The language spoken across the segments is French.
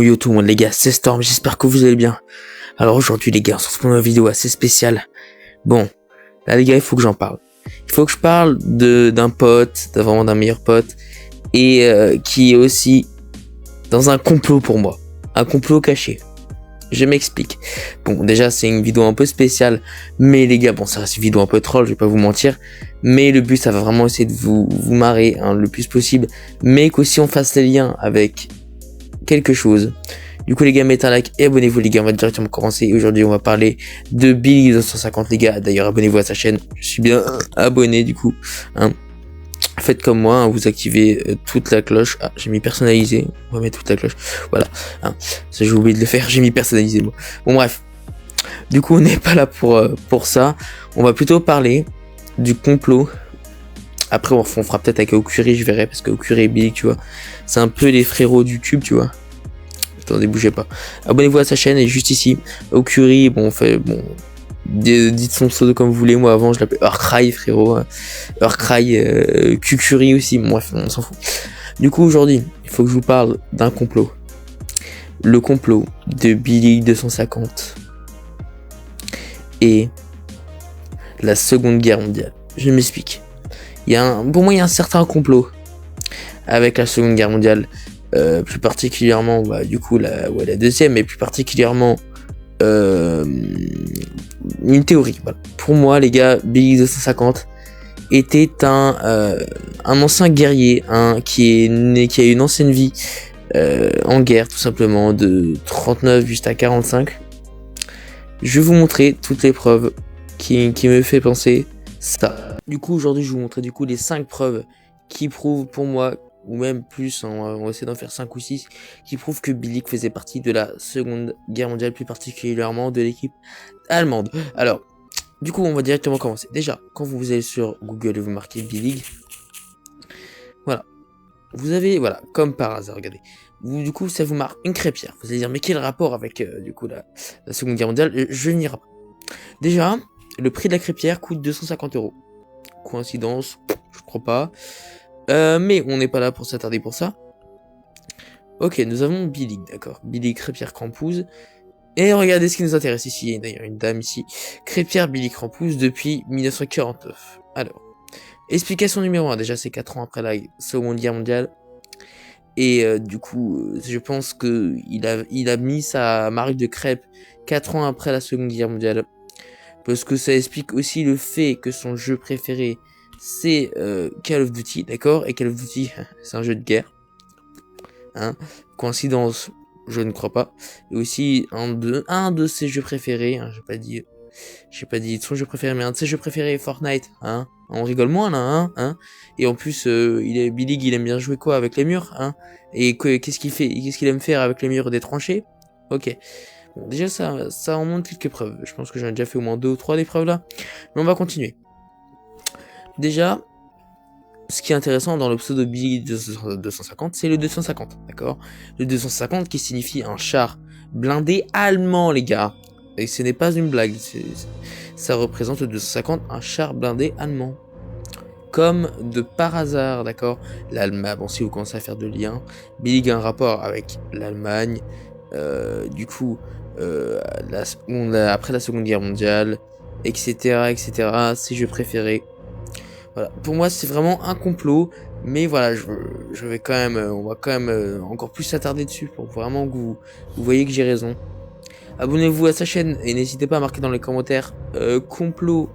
Yo tout le monde les gars, c'est Storm, j'espère que vous allez bien. Alors aujourd'hui les gars, on se retrouve dans une vidéo assez spéciale. Bon, là les gars, il faut que j'en parle. Il faut que je parle d'un pote, vraiment d'un meilleur pote, et qui est aussi dans un complot pour moi. Un complot caché. Je m'explique. Bon, déjà c'est une vidéo un peu spéciale, mais les gars, bon ça reste une vidéo un peu troll, je vais pas vous mentir. Mais le but, ça va vraiment essayer de vous marrer le plus possible, mais qu'aussi on fasse les liens avec quelque chose. Du coup les gars, mettez un like et abonnez-vous les gars, on va directement commencer. Aujourd'hui on va parler de Billy 250 les gars. D'ailleurs abonnez-vous à sa chaîne, je suis bien abonné du coup hein. Faites comme moi, hein, vous activez toute la cloche. Ah, j'ai mis personnalisé, on va mettre toute la cloche, voilà hein. Ça j'ai oublié de le faire, j'ai mis personnalisé moi. Bon bref, du coup on n'est pas là pour ça. On va plutôt parler du complot. Après on fera peut-être avec Okuri, je verrai, parce que Okuri et Billy tu vois, c'est un peu les frérots du tube tu vois. Attendez, bougez pas. Abonnez-vous à sa chaîne, elle est juste ici. Okuri, bon, dites son pseudo comme vous voulez. Moi avant, je l'appelais Urcry, frérot. Urcry, Kukuri aussi. Bon, bref, on s'en fout. Du coup, aujourd'hui, il faut que je vous parle d'un complot. Le complot de Billy 250 et la Seconde Guerre mondiale. Je m'explique. Pour moi, il y a un certain complot avec la Seconde Guerre mondiale. Plus particulièrement du coup la deuxième, mais plus particulièrement une théorie. Voilà. Pour moi les gars, Billy 250 était un ancien guerrier qui a eu une ancienne vie en guerre tout simplement, de 39 jusqu'à 45. Je vais vous montrer toutes les preuves qui me fait penser ça. Du coup aujourd'hui je vais vous montrer du coup les 5 preuves qui prouvent pour moi, ou même plus, on va essayer d'en faire 5 ou 6, qui prouvent que Billy faisait partie de la Seconde Guerre mondiale, plus particulièrement de l'équipe allemande. Alors, du coup, on va directement commencer. Déjà, quand vous allez sur Google et vous marquez Billy, voilà, vous avez, voilà, comme par hasard, regardez, du coup, ça vous marque une crêpière. Vous allez dire, mais quel rapport avec, du coup, la Seconde Guerre mondiale? Je n'y pas. Déjà, le prix de la crêpière coûte 250 €. Coïncidence? Je crois pas. Mais on n'est pas là pour s'attarder pour ça. Ok, nous avons Billy, d'accord. Billy Crêpière Crampouze. Et regardez ce qui nous intéresse ici. Il y a d'ailleurs une dame ici. Crêpière Billy Crampouze depuis 1949. Alors, explication numéro 1. Déjà, c'est 4 ans après la Seconde Guerre mondiale. Et du coup, je pense que il a mis sa marque de crêpes 4 ans après la Seconde Guerre mondiale. Parce que ça explique aussi le fait que son jeu préféré, c'est Call of Duty, d'accord. Et Call of Duty, c'est un jeu de guerre. Hein, coïncidence, je ne crois pas. Et aussi un de ses jeux préférés, hein, j'ai pas dit son jeu préféré, mais un de ses jeux préférés, Fortnite. Hein, on rigole moins là, hein. Et en plus, Billy, il aime bien jouer quoi avec les murs, hein. Et qu'est-ce qu'il aime faire avec les murs des tranchées? Ok. Bon, déjà ça en montre quelques preuves. Je pense que j'en ai déjà fait au moins 2 ou 3 des preuves là. Mais on va continuer. Déjà, ce qui est intéressant dans le pseudo Billy 250, c'est le 250, d'accord. Le 250 qui signifie un char blindé allemand, les gars. Et ce n'est pas une blague. Ça représente le 250, un char blindé allemand. Comme de par hasard, d'accord. L'Allemagne, bon, si vous commencez à faire de liens, Billy a un rapport avec l'Allemagne. Du coup, après la Seconde Guerre mondiale, etc., ses jeux préférés. Voilà. Pour moi, c'est vraiment un complot, mais voilà, je vais quand même, on va quand même encore plus s'attarder dessus pour vraiment que vous voyez que j'ai raison. Abonnez-vous à sa chaîne et n'hésitez pas à marquer dans les commentaires complot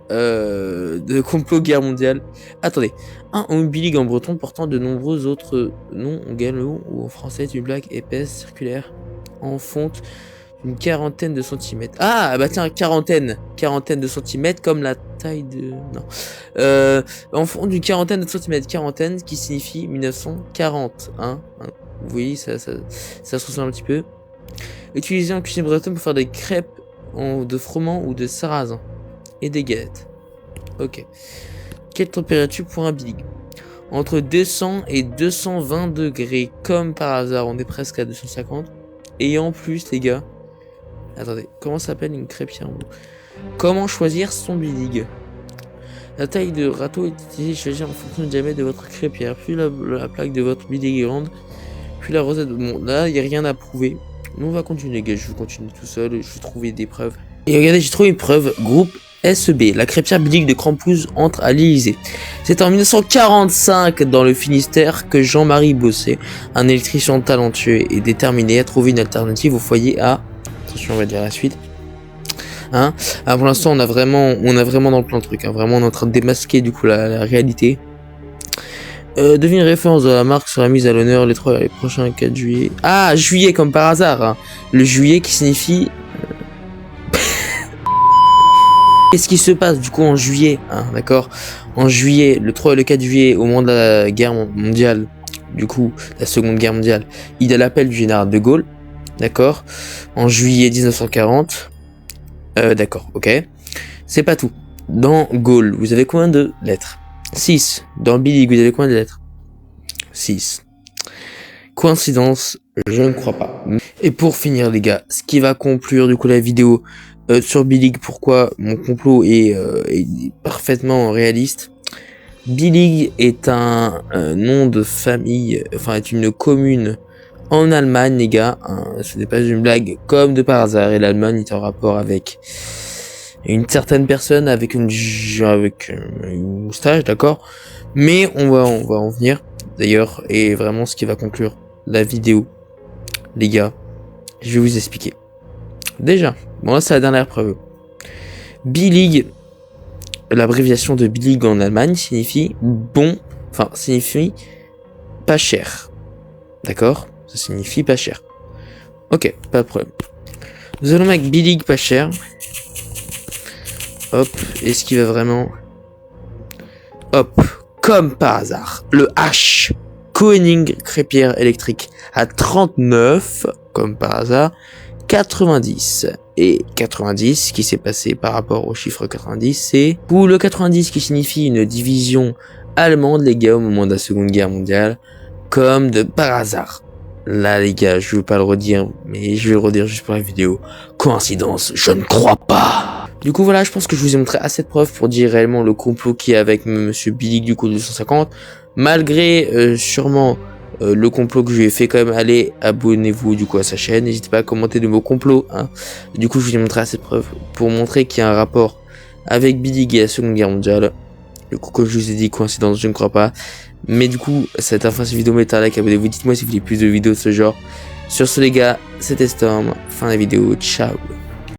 guerre mondiale. Attendez, un Billy en breton portant de nombreux autres noms en gallo ou en français, une blague épaisse, circulaire, en fonte une quarantaine de centimètres. Ah bah tiens, quarantaine de centimètres, comme la taille de... Non. En fond d'une quarantaine de centimètres. Quarantaine qui signifie 1940. Hein. Vous voyez, ça se ressemble un petit peu. Utilisé en cuisine bretonne pour faire des crêpes de froment ou de sarrasin. Et des galettes. Ok. Quelle température pour un Billy? Entre 200 et 220 degrés. Comme par hasard, on est presque à 250. Et en plus, les gars... Attendez, comment s'appelle une crêpière? Comment choisir son Billy? La taille de râteau est utilisée choisir en fonction du diamètre de votre crêpière. Plus la plaque de votre Billy est grande, plus puis la recette, bon, là, il n'y a rien à prouver. Mais on va continuer, les gars, je vais continuer tout seul, je vais trouver des preuves. Et regardez, j'ai trouvé une preuve, groupe SEB, la crêpière biblique de Crampouze entre à l'Élysée. C'est en 1945, dans le Finistère, que Jean-Marie Bosset, un électricien talentueux et déterminé, a trouvé une alternative au foyer à... Attention, on va dire la suite. Hein, ah, pour l'instant, on a vraiment dans le plan de truc. Hein, vraiment, on est en train de démasquer du coup la réalité. Devine une référence de la marque sera mise à l'honneur les prochains 4 juillet. Ah, juillet comme par hasard. Hein. Le juillet qui signifie... Qu'est-ce qui se passe du coup en juillet, hein, d'accord? En juillet, le 3 et le 4 juillet, au moment de la guerre mondiale, du coup, la seconde guerre mondiale, il y a l'appel du général de Gaulle, d'accord? En juillet 1940, d'accord, ok. C'est pas tout. Dans Gaulle, vous avez combien de lettres? 6. Dans Billig, vous avez combien de lettres? 6. Coïncidence? Je ne crois pas. Et pour finir, les gars, ce qui va conclure du coup la vidéo sur Billig, pourquoi mon complot est parfaitement réaliste. Billig est un nom de famille, enfin est une commune en Allemagne, les gars. Hein, ce n'est pas une blague, comme de par hasard. Et l'Allemagne est en rapport avec une certaine personne, avec une moustache, d'accord. Mais on va en venir d'ailleurs, et vraiment ce qui va conclure la vidéo, les gars, je vais vous expliquer. Déjà, bon là c'est la dernière preuve. Billig, l'abréviation de Billig en Allemagne signifie bon, enfin signifie pas cher. D'accord? Ça signifie pas cher. Ok, pas de problème. Nous allons mettre Billig pas cher. Hop, est-ce qu'il va vraiment... Hop, comme par hasard, le H, Koenig crêpière électrique à 39, comme par hasard, 90. Et 90, ce qui s'est passé par rapport au chiffre 90, c'est pour le 90 qui signifie une division allemande, les gars, au moment de la Seconde Guerre mondiale, comme de par hasard. Là, les gars, je veux pas le redire, mais je vais le redire juste pour la vidéo. Coïncidence, je ne crois pas. Du coup, voilà, je pense que je vous ai montré assez de preuves pour dire réellement le complot qui est avec Monsieur Billig du coup 250. Malgré sûrement le complot que je lui ai fait, quand même, allez, abonnez-vous du coup à sa chaîne. N'hésitez pas à commenter de vos complots. Hein. Du coup, je vous ai montré assez de preuves pour montrer qu'il y a un rapport avec Billig et la Seconde Guerre mondiale. Du coup, comme je vous ai dit, coïncidence, je ne crois pas. Mais du coup, cette fin de cette vidéo, mettez un like, abonnez-vous. Dites-moi si vous voulez plus de vidéos de ce genre. Sur ce, les gars, c'était Storm. Fin de la vidéo. Ciao.